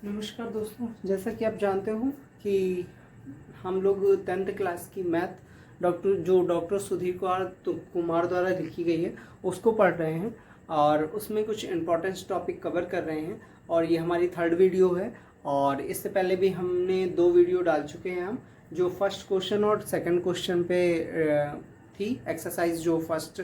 नमस्कार दोस्तों, जैसा कि आप जानते हो कि हम लोग 10th क्लास की मैथ डॉक्टर सुधीर कुमार द्वारा लिखी गई है उसको पढ़ रहे हैं और उसमें कुछ इम्पोर्टेंट टॉपिक कवर कर रहे हैं और ये हमारी 3rd वीडियो है। और इससे पहले भी हमने 2 वीडियो डाल चुके हैं हम, जो फर्स्ट क्वेश्चन और सेकंड क्वेश्चन पे थी एक्सरसाइज, जो फर्स्ट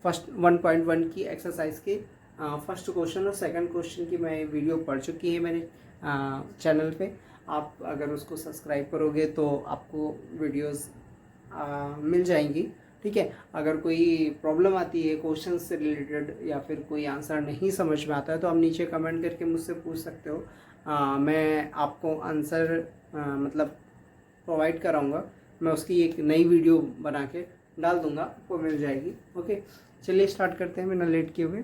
1.1 की एक्सरसाइज के फर्स्ट क्वेश्चन और सेकंड क्वेश्चन की मैं वीडियो पढ़ चुकी है मेरे चैनल पे। आप अगर उसको सब्सक्राइब करोगे तो आपको वीडियोस मिल जाएंगी। ठीक है, अगर कोई प्रॉब्लम आती है क्वेश्चन से रिलेटेड या फिर कोई आंसर नहीं समझ में आता है तो आप नीचे कमेंट करके मुझसे पूछ सकते हो। मैं आपको आंसर मतलब प्रोवाइड कराऊंगा। मैं उसकी एक नई वीडियो बना के डाल दूंगा, आपको मिल जाएगी। ओके, चलिए स्टार्ट करते हैं बिना लेट किए हुए।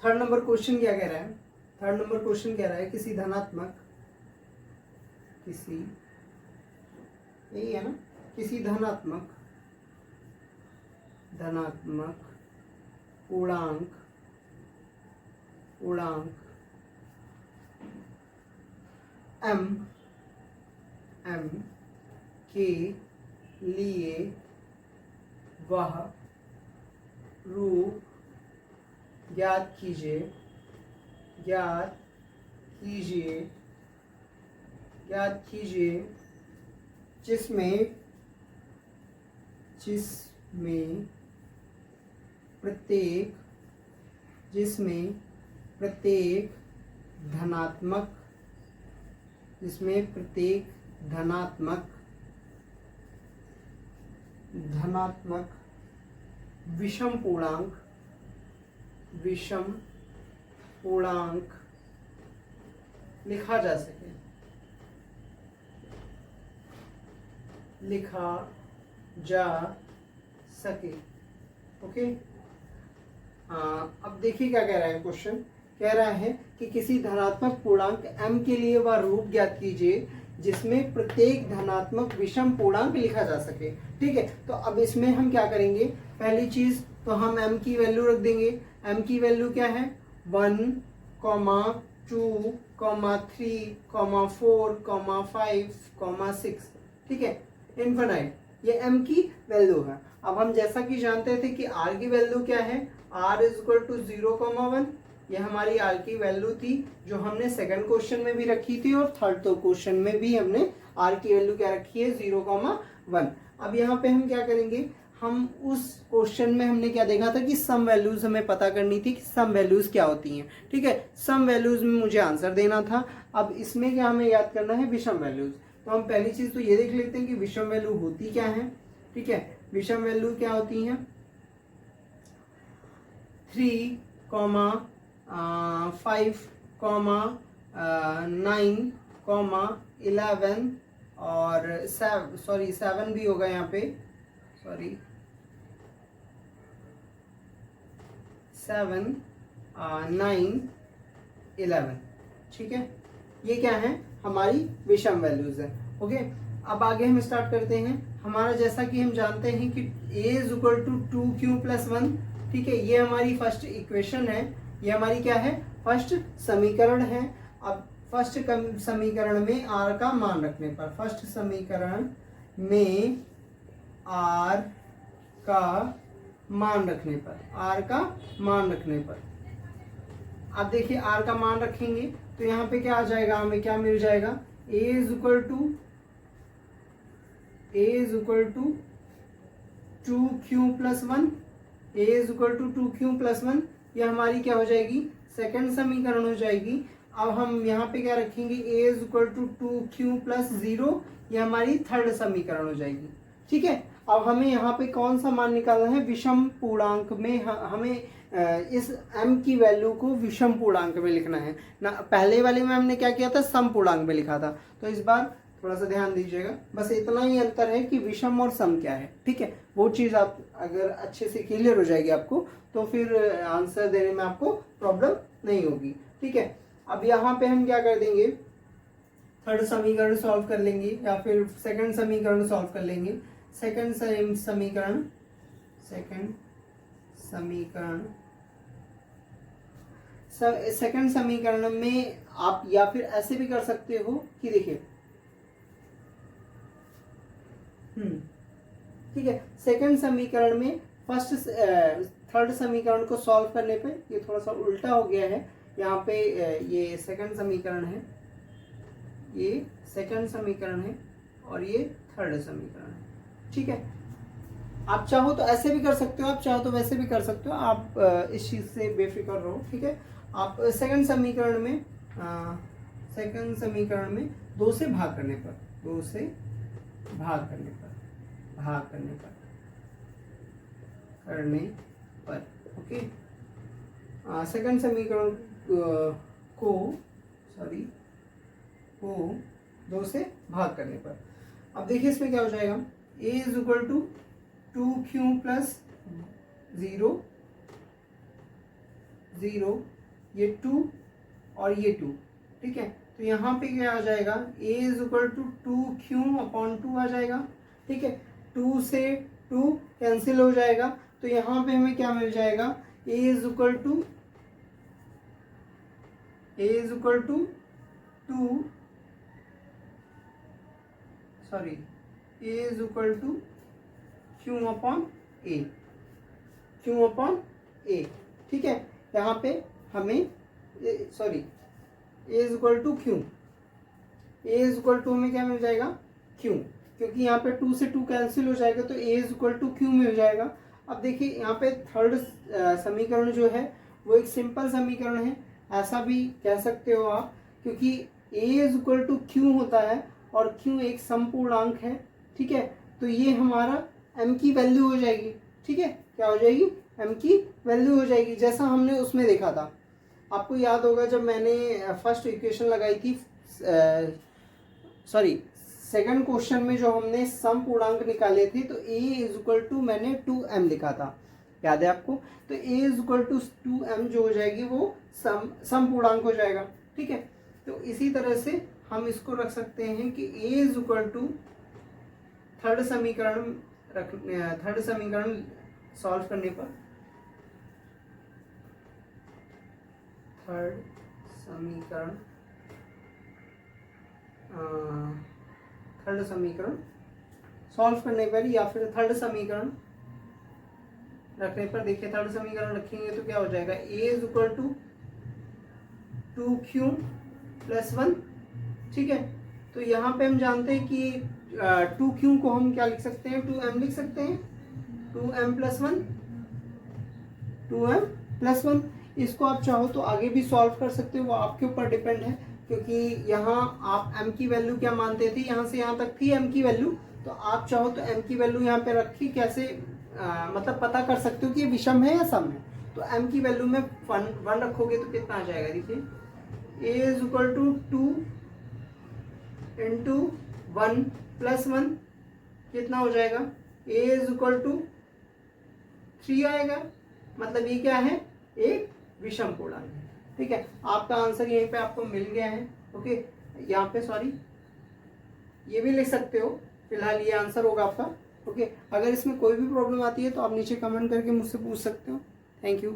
3rd नंबर क्वेश्चन क्या कह रहा है? 3rd नंबर क्वेश्चन कह रहा है किसी धनात्मक पूर्णांक m के लिए वह रूप ज्ञात कीजिए जिसमें प्रत्येक धनात्मक विषम पूर्णांक लिखा जा सके। ओके, अब देखिए क्या कह रहा है क्वेश्चन। कह रहा है कि किसी धनात्मक पूर्णांक m के लिए वह रूप ज्ञात कीजिए जिसमें प्रत्येक धनात्मक विषम पूर्णांक लिखा जा सके। ठीक है, तो अब इसमें हम क्या करेंगे? पहली चीज तो हम m की वैल्यू रख देंगे। m की वैल्यू क्या है? 1, 2, 3, 4, 5, 6। ठीक है, इनफाइनाइट, ये m की वैल्यू है। अब हम जैसा कि जानते थे कि r की वैल्यू क्या है? r is equal to 0, 1। ये हमारी r की वैल्यू थी जो हमने सेकंड क्वेश्चन में भी रखी थी और थर्ड क्वेश्चन में भी हमने r की वैल्यू क्या रखी है? 0, 1। अब यहाँ पे हम क्या करेंगे? हम उस क्वेश्चन में हमने क्या देखा था कि सम वैल्यूज हमें पता करनी थी कि सम वैल्यूज क्या होती हैं। ठीक है, सम वैल्यूज में मुझे आंसर देना था। अब इसमें क्या हमें याद करना है? विषम वैल्यूज। तो हम पहली चीज तो ये देख लेते हैं कि विषम वैल्यू होती क्या है। ठीक है, विषम वैल्यू क्या होती है? 3, 5, 9, 11 और 7 भी होगा यहाँ पे। 7, 9, 11। ठीक है, ये क्या है? हमारी विषम वैल्यूज है। ओके, अब आगे हम स्टार्ट करते हैं। हमारा जैसा कि हम जानते हैं कि a is equal to 2q + 1। ठीक है, ये हमारी फर्स्ट इक्वेशन है। ये हमारी क्या है? फर्स्ट समीकरण है। अब फर्स्ट समीकरण में r का मान रखने पर, मान रखने पर अब देखिए r का मान रखेंगे तो यहाँ पे क्या आ जाएगा? हमें क्या मिल जाएगा? a is equal to 2q + 1। ये हमारी क्या हो जाएगी? सेकंड समीकरण हो जाएगी। अब हम यहाँ पे क्या रखेंगे? a is equal to 2q + 0। ये हमारी थर्ड समीकरण हो जाएगी। ठीक है, अब हमें यहाँ पे कौन सा मान निकालना है? विषम पूर्णांक में हमें इस m की वैल्यू को विषम पूर्णांक में लिखना है ना। पहले वाले में हमने क्या किया था? सम पूर्णांक में लिखा था। तो इस बार थोड़ा सा ध्यान दीजिएगा, बस इतना ही अंतर है कि विषम और सम क्या है। ठीक है, वो चीज आप अगर अच्छे से क्लियर हो जाएगी आपको तो फिर आंसर देने में आपको प्रॉब्लम नहीं होगी। ठीक है, अब यहाँ पे हम क्या कर देंगे? थर्ड समीकरण सॉल्व कर लेंगे या फिर सेकंड समीकरण सॉल्व कर लेंगे। सेकंड सेकंड समीकरण में आप या फिर ऐसे भी कर सकते हो कि देखिए, ठीक है, सेकंड समीकरण में थर्ड समीकरण को सॉल्व करने पे ये थोड़ा सा उल्टा हो गया है। यहाँ पे ये सेकंड समीकरण है, ये सेकंड समीकरण है और ये थर्ड समीकरण है। ठीक है, आप चाहो तो ऐसे भी कर सकते हो, आप चाहो तो वैसे भी कर सकते हो, आप इस चीज़ से बेफिक्र रहो। ठीक है, आप सेकंड समीकरण में 2 से भाग करने पर, 2 से भाग करने पर ओके, सेकंड समीकरण को 2 से भाग करने पर। अब देखिए इसमें क्या हो जाएगा, a is equal to 2q plus 0, ये 2 और ये 2। ठीक है, तो यहाँ पे क्या आ जाएगा, a is equal to 2q upon 2 आ जाएगा। ठीक है, 2 से 2 कैंसिल हो जाएगा, तो यहाँ पे हमें क्या मिल जाएगा, a is equal to 2 q upon a। ठीक है, यहाँ पे हमें a इज इक्वल टू हमें क्या मिल जाएगा, q, क्योंकि यहाँ पे 2 से 2 कैंसिल हो जाएगा तो a is equal to q मिल जाएगा। अब देखिए यहाँ पे थर्ड समीकरण जो है वो एक सिंपल समीकरण है, ऐसा भी कह सकते हो आप, क्योंकि a is equal to q होता है और q एक समपूर्णांक है। ठीक है, तो ये हमारा m की वैल्यू हो जाएगी। ठीक है, क्या हो जाएगी, m की वैल्यू हो जाएगी, जैसा हमने उसमें देखा था। आपको याद होगा जब मैंने फर्स्ट इक्वेशन लगाई थी, सेकंड क्वेश्चन में जो हमने सम पूर्णांक निकाले थे, तो a इज इक्वल टू मैंने 2m लिखा था, याद है आपको। तो a is equal to 2m जो हो जाएगी वो सम पूर्णांक हो जाएगा। ठीक है, तो इसी तरह से हम इसको रख सकते हैं कि a is equal to third समीकरण सॉल्व करने पर, थर्ड समीकरण सॉल्व करने पर या फिर थर्ड समीकरण रखने पर, देखिए थर्ड समीकरण रखेंगे तो क्या हो जाएगा, a is equal to 2q plus 1। ठीक है, तो यहाँ पे हम जानते हैं कि 2q को हम क्या लिख सकते हैं, 2m लिख सकते हैं, 2m प्लस 1। इसको आप चाहो तो आगे भी सॉल्व कर सकते हो, वो आपके ऊपर डिपेंड है, क्योंकि यहाँ आप m की वैल्यू क्या मानते थे, यहाँ से यहाँ तक थी m की वैल्यू, तो आप चाहो तो m की वैल्यू यहाँ पे रखी, कैसे मतलब पता कर सकते हो कि ये विषम है या सम है। तो m की वैल्यू में 1 रखोगे तो कितना आ जाएगा, देखिए a is equal to 2 into 1 plus 1 कितना हो जाएगा, a इज इक्वल टू 3 आएगा, मतलब ये क्या है, एक विषम पूर्णांक है। ठीक है, आपका आंसर यहीं पे आपको मिल गया है। ओके, यहाँ पे ये भी लिख सकते हो, फिलहाल ये आंसर होगा आपका। ओके, अगर इसमें कोई भी प्रॉब्लम आती है तो आप नीचे कमेंट करके मुझसे पूछ सकते हो। Thank you.